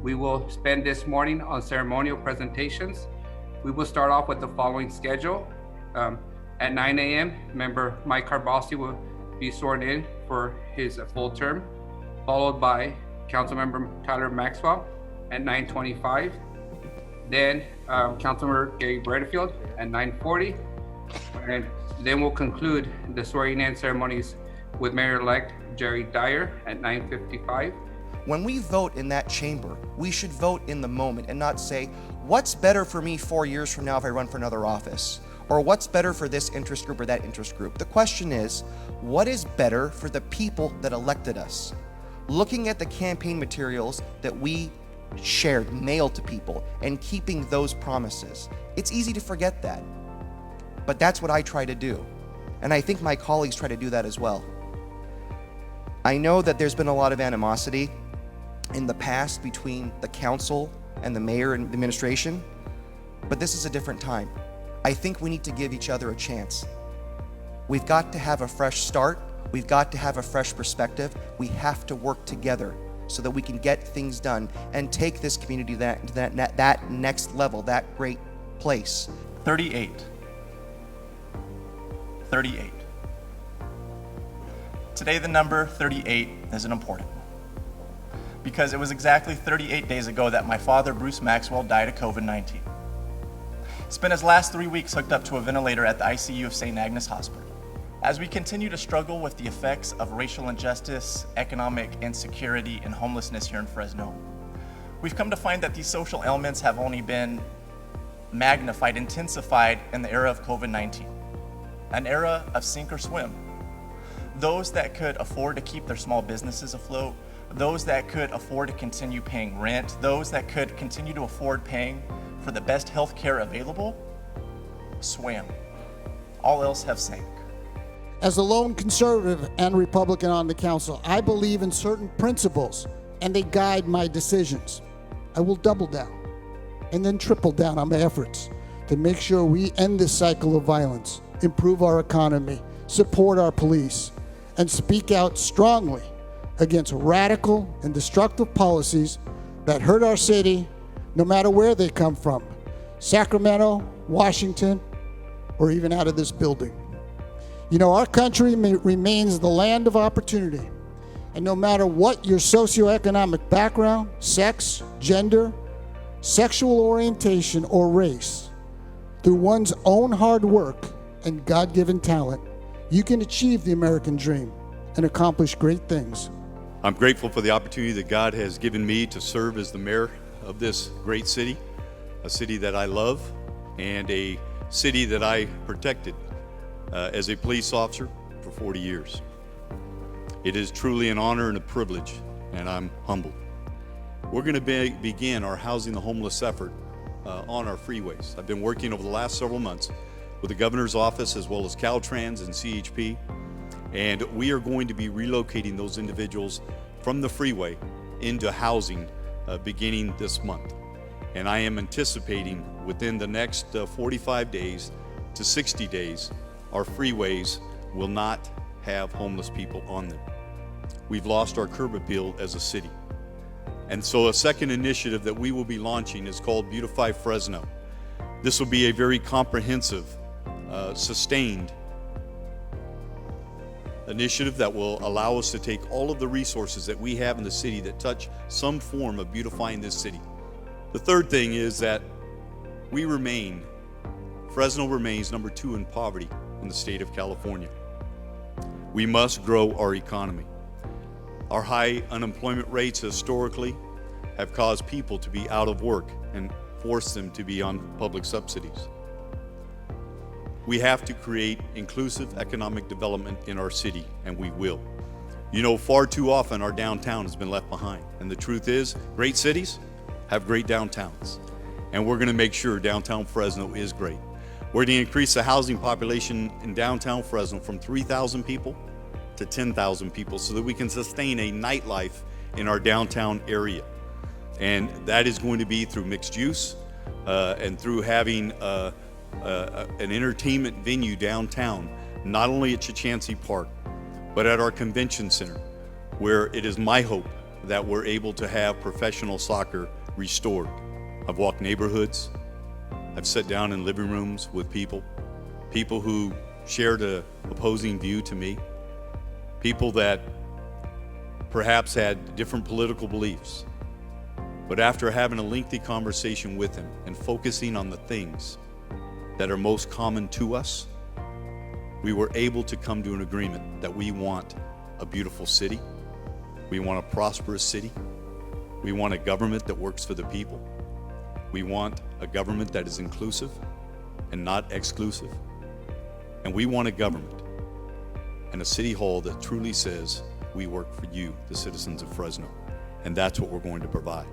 We will spend this morning on ceremonial presentations. We will start off with the following schedule. At 9 a.m., member Mike Carbossi will be sworn in for his full term, followed by Councilmember Tyler Maxwell at 9:25. Then Councilmember Gary Bredfield at 9:40. And then we'll conclude the swearing in ceremonies with Mayor-elect Jerry Dyer at 9:55. When we vote in that chamber, we should vote in the moment and not say, what's better for me 4 years from now if I run for another office? Or what's better for this interest group or that interest group? The question is, what is better for the people that elected us? Looking at the campaign materials that we shared, mailed to people, and keeping those promises. It's easy to forget that. But that's what I try to do. And I think my colleagues try to do that as well. I know that there's been a lot of animosity in the past between the council and the mayor and the administration, but this is a different time. I think we need to give each other a chance. We've got to have a fresh start. We've got to have a fresh perspective. We have to work together so that we can get things done and take this community to that next level, that great place. 38. Today the number 38 is an important one because it was exactly 38 days ago that my father, Bruce Maxwell, died of COVID-19. Spent his last 3 weeks hooked up to a ventilator at the ICU of St. Agnes Hospital. As we continue to struggle with the effects of racial injustice, economic insecurity, and homelessness here in Fresno, we've come to find that these social ailments have only been magnified, intensified in the era of COVID-19, an era of sink or swim. Those that could afford to keep their small businesses afloat, those that could afford to continue paying rent, those that could continue to afford paying for the best health care available, swam. All else have sank. As a lone conservative and Republican on the council, I believe in certain principles and they guide my decisions. I will double down and then triple down on my efforts to make sure we end this cycle of violence, improve our economy, support our police, and speak out strongly against radical and destructive policies that hurt our city, no matter where they come from, Sacramento, Washington, or even out of this building. You know, our country remains the land of opportunity, and no matter what your socioeconomic background, sex, gender, sexual orientation, or race, through one's own hard work and God-given talent, you can achieve the American dream and accomplish great things. I'm grateful for the opportunity that God has given me to serve as the mayor of this great city, a city that I love, and a city that I protected as a police officer for 40 years. It is truly an honor and a privilege, and I'm humbled. We're going to begin our Housing the Homeless effort on our freeways. I've been working over the last several months with the governor's office as well as Caltrans and CHP, and we are going to be relocating those individuals from the freeway into housing beginning this month. And I am anticipating within the next 45 days to 60 days, our freeways will not have homeless people on them. We've lost our curb appeal as a city. And so a second initiative that we will be launching is called Beautify Fresno. This will be a very comprehensive, sustained initiative that will allow us to take all of the resources that we have in the city that touch some form of beautifying this city. The third thing is that Fresno remains number 2 in poverty in the state of California. We must grow our economy. Our high unemployment rates historically have caused people to be out of work and forced them to be on public subsidies. We have to create inclusive economic development in our city, and we will. You know, far too often our downtown has been left behind. And the truth is, great cities have great downtowns. And we're going to make sure downtown Fresno is great. We're going to increase the housing population in downtown Fresno from 3,000 people to 10,000 people so that we can sustain a nightlife in our downtown area. And that is going to be through mixed use and through having an entertainment venue downtown, not only at Chachansey Park, but at our convention center, where it is my hope that we're able to have professional soccer restored. I've walked neighborhoods. I've sat down in living rooms with people who shared an opposing view to me, people that perhaps had different political beliefs. But after having a lengthy conversation with him and focusing on the things that are most common to us, we were able to come to an agreement that we want a beautiful city. We want a prosperous city. We want a government that works for the people. We want a government that is inclusive and not exclusive. And we want a government and a city hall that truly says, we work for you, the citizens of Fresno. And that's what we're going to provide.